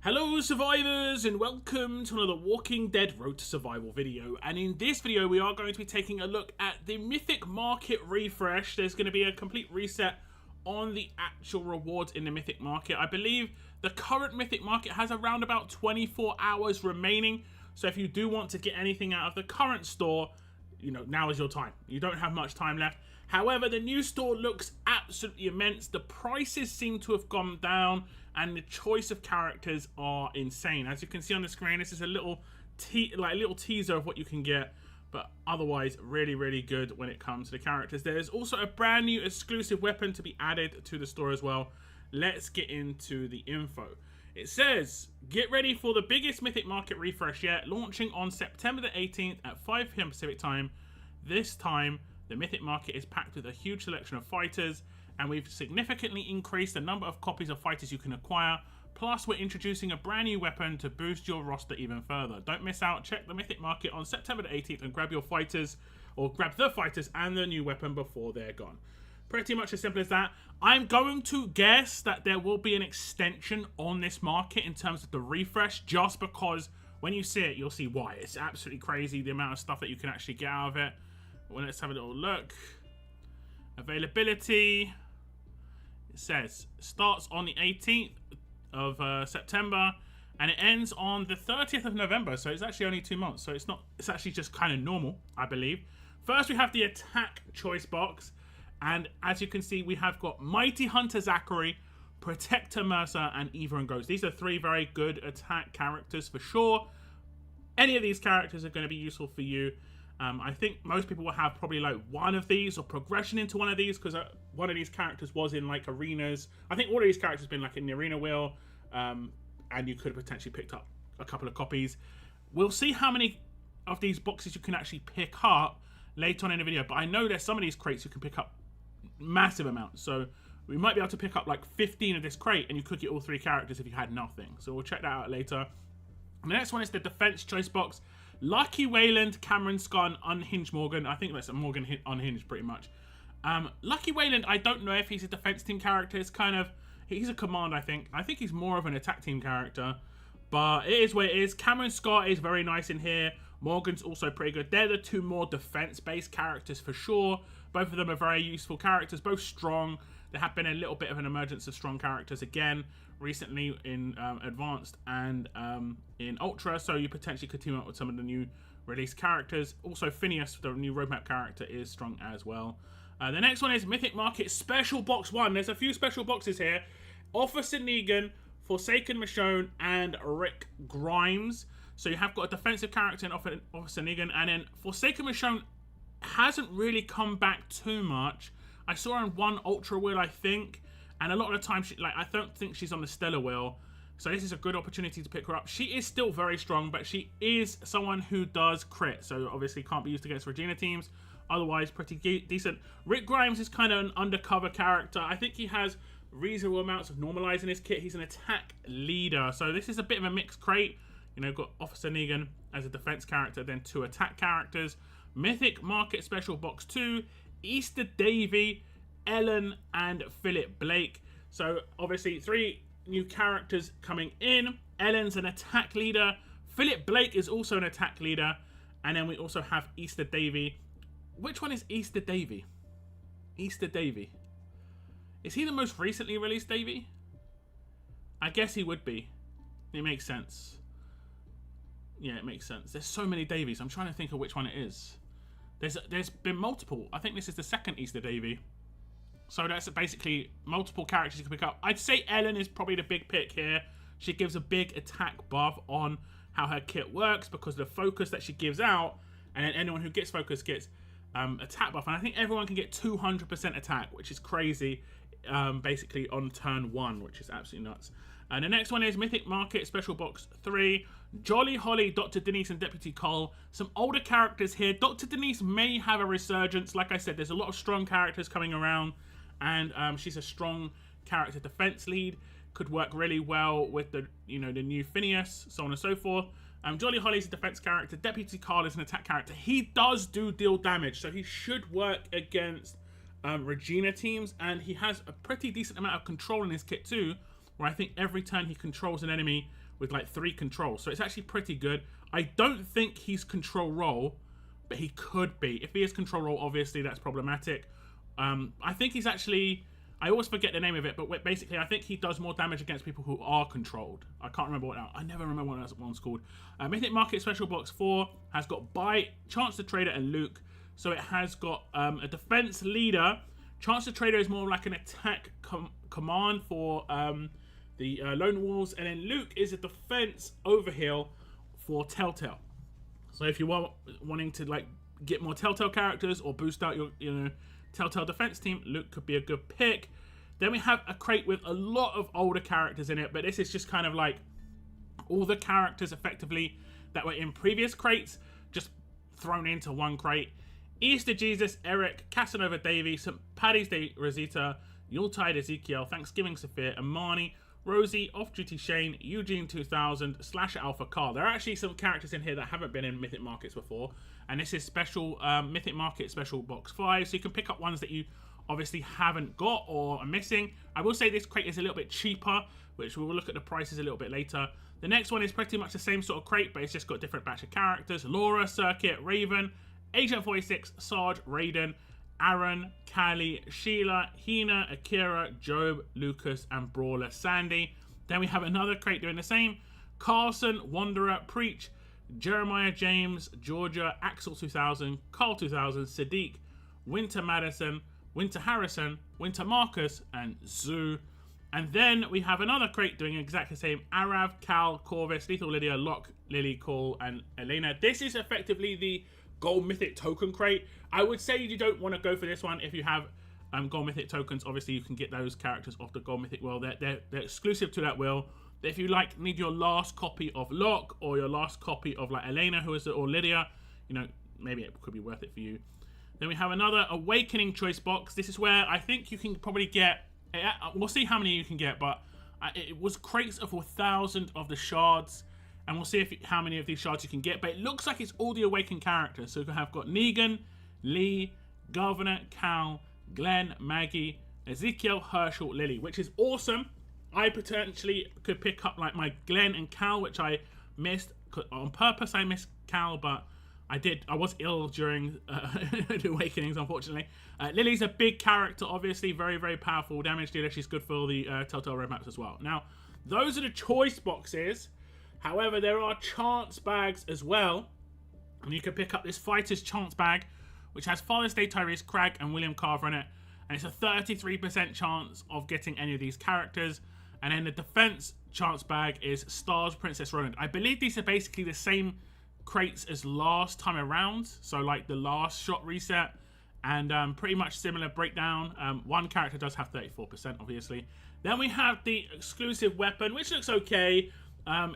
Hello survivors and welcome to another Walking Dead Road to Survival video, and in this video we are going to be taking a look at the Mythic Market refresh. There's going to be a complete reset on the actual rewards in the Mythic Market. I believe the current Mythic Market has around about 24 hours remaining, so if you do want to get anything out of the current store, you know, now is your time. You don't have much time left. However, the new store looks absolutely immense. The prices seem to have gone down and the choice of characters are insane. As you can see on the screen, this is a little teaser of what you can get, but otherwise really good when it comes to the characters. There's also a brand new exclusive weapon to be added to the store as well. Let's get into the info. It says, get ready for the biggest Mythic Market refresh yet, launching on September the 18th at 5 PM Pacific time. This time, the Mythic Market is packed with a huge selection of fighters, and we've significantly increased the number of copies of fighters you can acquire. Plus, we're introducing a brand new weapon to boost your roster even further. Don't miss out. Check the Mythic Market on September the 18th and grab your fighters, or grab the fighters and the new weapon before they're gone. Pretty much as simple as that. I'm going to guess that there will be an extension on this market in terms of the refresh, just because when you see it, you'll see why. It's absolutely crazy, the amount of stuff that you can actually get out of it. Well, let's have a little look. Availability. It says starts on the 18th of September and it ends on the 30th of November. So it's actually only 2 months. So it's actually just kind of normal, I believe. First, we have the attack choice box. And as you can see, we have got Mighty Hunter Zachary, Protector Mercer, and Eva and Ghost. These are three very good attack characters for sure. Any of these characters are going to be useful for you. I think most people will have probably like one of these or progression into one of these, because one of these characters was in like arenas. I think all of these characters have been like in the arena wheel, and you could have potentially picked up a couple of copies. We'll see how many of these boxes you can actually pick up later on in the video, but I know there's some of these crates you can pick up massive amounts, so we might be able to pick up like 15 of this crate and you could get all three characters if you had nothing. So we'll check that out later. And the next one is the defense choice box. Lucky Wayland, Cameron Scott, and Unhinged Morgan. I think that's a Morgan Unhinged pretty much. Lucky Wayland, I don't know if he's a defense team character. It's kind of, he's a command, I think. I think he's more of an attack team character, but it is what it is. Cameron Scott is very nice in here. Morgan's also pretty good. They're the two more defense-based characters for sure. Both of them are very useful characters, both strong. There have been a little bit of an emergence of strong characters again recently in Advanced and in Ultra, so you potentially could team up with some of the new released characters. Also, Phineas, the new roadmap character, is strong as well. The next one is Mythic Market Special Box 1. There's a few special boxes here. Officer Negan, Forsaken Michonne, and Rick Grimes. So you have got a defensive character in Officer Negan, and then Forsaken Michonne hasn't really come back too much. I saw her in one Ultra wheel, I think, and a lot of the time, I don't think she's on the Stellar wheel. So this is a good opportunity to pick her up. She is still very strong, but she is someone who does crit, so obviously can't be used against Regina teams. Otherwise, pretty decent. Rick Grimes is kind of an undercover character. I think he has reasonable amounts of normalize in his kit. He's an attack leader, so this is a bit of a mixed crate. You know, got Officer Negan as a defense character, then two attack characters. Mythic Market Special Box 2, Easter Davy, Ellen, and Philip Blake. So obviously three new characters coming in. Ellen's an attack leader. Philip Blake is also an attack leader. And then we also have Easter Davy. Which one is Easter Davy? Easter Davy. Is he the most recently released Davy? I guess he would be. It makes sense. Yeah, it makes sense. There's so many Davies. I'm trying to think of which one it is. There's been multiple. I think this is the second Easter Davy. So that's basically multiple characters you can pick up. I'd say Ellen is probably the big pick here. She gives a big attack buff on how her kit works because of the focus that she gives out. And then anyone who gets focus gets attack buff. And I think everyone can get 200% attack, which is crazy, basically on turn 1, which is absolutely nuts. And the next one is Mythic Market Special Box 3. Jolly Holly, Dr. Denise, and Deputy Cole. Some older characters here. Dr. Denise may have a resurgence. Like I said, there's a lot of strong characters coming around. And she's a strong character defense lead. Could work really well with the new Phineas, so on and so forth. Jolly Holly's a defense character. Deputy Carl is an attack character. He does deal damage, so he should work against Regina teams. And he has a pretty decent amount of control in his kit too. where I think every turn he controls an enemy with like 3 controls. So it's actually pretty good. I don't think he's control roll, but he could be. If he is control roll, obviously that's problematic. I think he's actually... I always forget the name of it, but basically I think he does more damage against people who are controlled. I can't remember what now. I never remember what that one's called. Mythic Market Special Box 4 has got Bite, Chance the Trader, and Luke. So it has got a defense leader. Chance the Trader is more like an attack command for the Lone Wolves, and then Luke is a defense overheal for Telltale. So if you are wanting to like get more Telltale characters or boost out your Telltale defense team, Luke could be a good pick. Then we have a crate with a lot of older characters in it, but this is just kind of like all the characters effectively that were in previous crates just thrown into one crate. Easter Jesus, Eric, Casanova Davey, St. Paddy's Day Rosita, Yuletide Ezekiel, Thanksgiving Sophia, Amani, Rosie, Off-Duty Shane, Eugene 2000, Slash Alpha Carl. There are actually some characters in here that haven't been in Mythic Markets before, and this is special Mythic Market Special Box 5, so you can pick up ones that you obviously haven't got or are missing. I will say this crate is a little bit cheaper, which we will look at the prices a little bit later. The next one is pretty much the same sort of crate, but it's just got different batch of characters. Laura, Circuit, Raven, Agent 46, Sarge, Raiden, Aaron, Callie, Sheila, Hina, Akira, Job, Lucas, and Brawler Sandy. Then we have another crate doing the same. Carlson, Wanderer, Preach, Jeremiah James, Georgia, Axel 2000, Carl 2000, Sadiq, Winter Madison, Winter Harrison, Winter Marcus, and Zoo. And then we have another crate doing exactly the same. Arav, Cal, Corvus, Lethal Lydia, Locke, Lily, Cole, and Elena. This is effectively the Gold Mythic token crate. I would say you don't want to go for this one if you have Gold Mythic tokens. Obviously, you can get those characters off the Gold Mythic wheel. They're exclusive to that wheel. If you need your last copy of Locke or your last copy of like Elena, or Lydia, maybe it could be worth it for you. Then we have another Awakening choice box. This is where I think you can probably get. We'll see how many you can get, but it was crates of 1,000 of the shards. And we'll see how many of these shards you can get. But it looks like it's all the Awakened characters. So you have got Negan, Lee, Governor, Cal, Glenn, Maggie, Ezekiel, Herschel, Lily, which is awesome. I potentially could pick up like my Glenn and Cal, which I missed on purpose. I missed Cal, but I was ill during the Awakenings, unfortunately. Lily's a big character, obviously. Very, very powerful damage dealer. She's good for the Telltale roadmaps as well. Now, those are the choice boxes. However, there are chance bags as well. And you can pick up this Fighter's Chance Bag, which has Father's Day Tyrese, Cragg, and William Carver in it. And it's a 33% chance of getting any of these characters. And then the Defense Chance Bag is Stars, Princess Roland. I believe these are basically the same crates as last time around. So like the last shot reset. And pretty much similar breakdown. One character does have 34%, obviously. Then we have the exclusive weapon, which looks okay.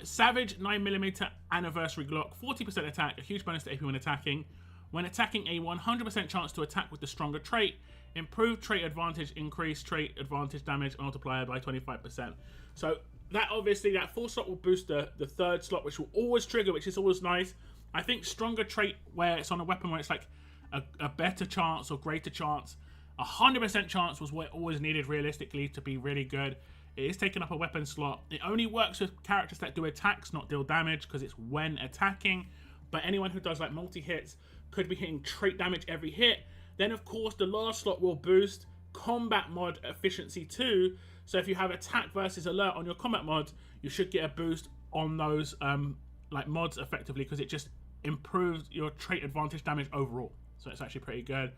Savage 9mm Anniversary Glock, 40% attack, a huge bonus to AP when attacking. When attacking, a 100% chance to attack with the stronger trait. Improved trait advantage, increased trait advantage damage multiplier by 25%. So that obviously, that 4 slot will boost the 3rd slot, which will always trigger, which is always nice. I think stronger trait where it's on a weapon where it's like a better chance or greater chance. 100% chance was what always needed realistically to be really good. It is taking up a weapon slot. It only works with characters that do attacks, not deal damage, because it's when attacking. But anyone who does like multi-hits could be hitting trait damage every hit. Then, of course, the last slot will boost combat mod efficiency too. So if you have attack versus alert on your combat mods, you should get a boost on those like mods effectively, because it just improves your trait advantage damage overall. So it's actually pretty good.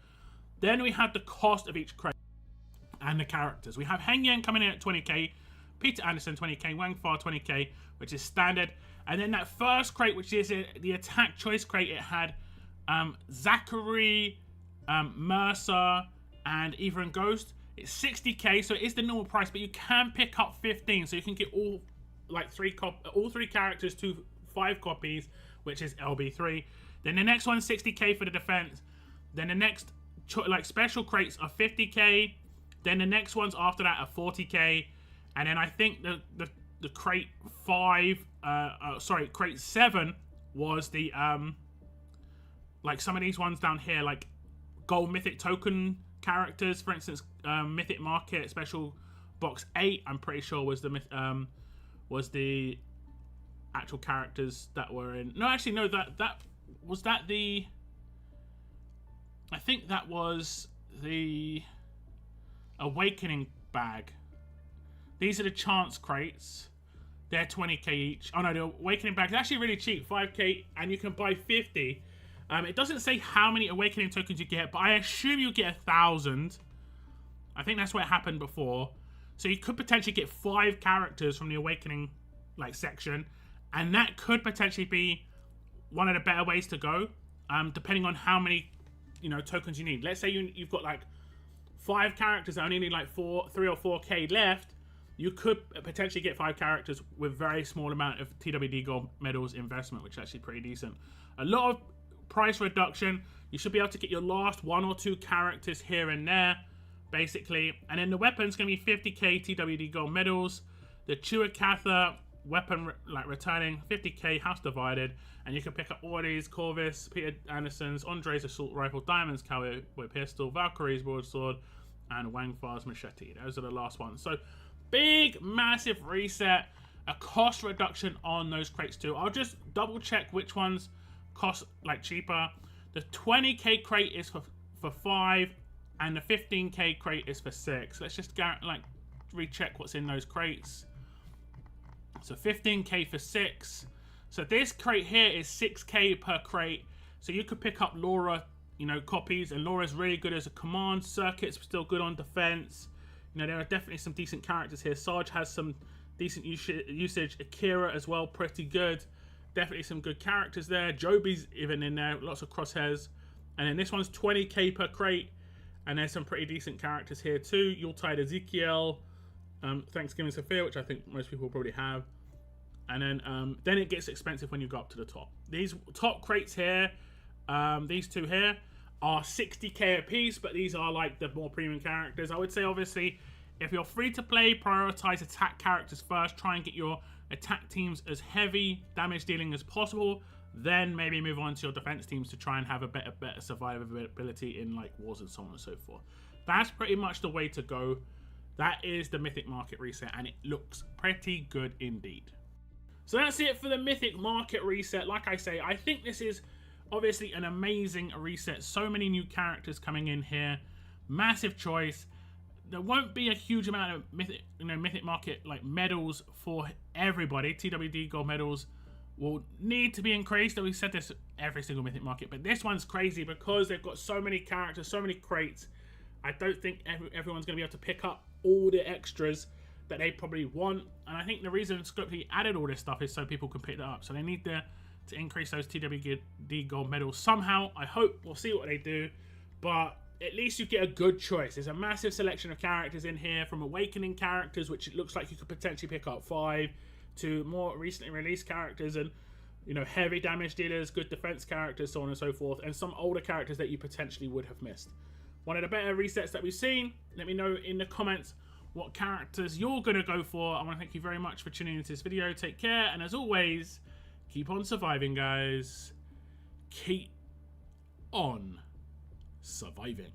Then we have the cost of each crate and the characters. We have Heng Yang coming in at 20k, Peter Anderson 20k, Wang Fa 20k, which is standard. And then that first crate, which is the attack choice crate, it had Zachary, Mercer, and Eva and Ghost. It's 60k, so it is the normal price, but you can pick up 15, so you can get all three characters to 5 copies, which is LB3. Then the next one's 60k for the defense. Then the next special crates are 50k. Then the next ones after that are 40k, and then I think the crate 7 was the like some of these ones down here, like Gold Mythic token characters, for instance, Mythic Market Special box 8, I'm pretty sure was the actual characters that were in. No, actually, no. That was the. I think that was the Awakening bag. These are the chance crates. They're 20k each. Oh no, the Awakening bag is actually really cheap, 5k, and you can buy 50. It doesn't say how many Awakening tokens you get, but I assume you get 1,000. I think that's what happened before. So you could potentially get 5 characters from the Awakening section, and that could potentially be one of the better ways to go, depending on how many tokens you need. Let's say you've got 5 characters that only need 3 or 4k left. You could potentially get 5 characters with very small amount of TWD gold medals investment, which is actually pretty decent. A lot of price reduction. You should be able to get your last 1 or 2 characters here and there, basically. And then the weapon's going to be 50k TWD gold medals. The Chuakatha weapon returning 50k House Divided, and you can pick up all these: Corvus, Peter Anderson's, Andre's assault rifle, Diamond's cowboy pistol, Valkyrie's broadsword, and Wang Fa's machete. Those are the last ones. So big, massive reset, a cost reduction on those crates too. I'll just double check which ones cost cheaper. The 20k crate is for 5, and the 15k crate is for 6. Let's just recheck what's in those crates. So 15k for 6. So this crate here is 6k per crate. So you could pick up Laura, copies, and Laura's really good as a command. Circuit's still good on defense. There are definitely some decent characters here. Sarge has some decent usage. Akira as well, pretty good. Definitely some good characters there. Joby's even in there, lots of crosshairs. And then this one's 20k per crate. And there's some pretty decent characters here too. Yuletide Ezekiel, Thanksgiving Sophia, which I think most people probably have. And then it gets expensive when you go up to the top. These top crates here, these two here, are 60k a piece, but these are the more premium characters. I would say, obviously, if you're free to play, prioritize attack characters first. Try and get your attack teams as heavy damage dealing as possible. Then maybe move on to your defense teams to try and have a better survivability in wars and so on and so forth. That's pretty much the way to go. That is the Mythic market reset, and it looks pretty good indeed. So that's it for the Mythic market reset. Like I say, I think this is obviously an amazing reset. So many new characters coming in here. Massive choice. There won't be a huge amount of Mythic market medals for everybody. TWD gold medals will need to be increased. We said this every single Mythic market, but this one's crazy because they've got so many characters, so many crates. I don't think everyone's going to be able to pick up all the extras that they probably want, and I think the reason Scopely added all this stuff is so people can pick that up. So they need to increase those TWD gold medals somehow. I hope. We'll see what they do, but at least you get a good choice. There's a massive selection of characters in here, from Awakening characters, which it looks like you could potentially pick up 5, to more recently released characters, and heavy damage dealers, good defense characters, so on and so forth, and some older characters that you potentially would have missed. One of the better resets that we've seen. Let me know in the comments what characters you're going to go for. I want to thank you very much for tuning into this video. Take care, and as always, keep on surviving, guys. Keep on surviving.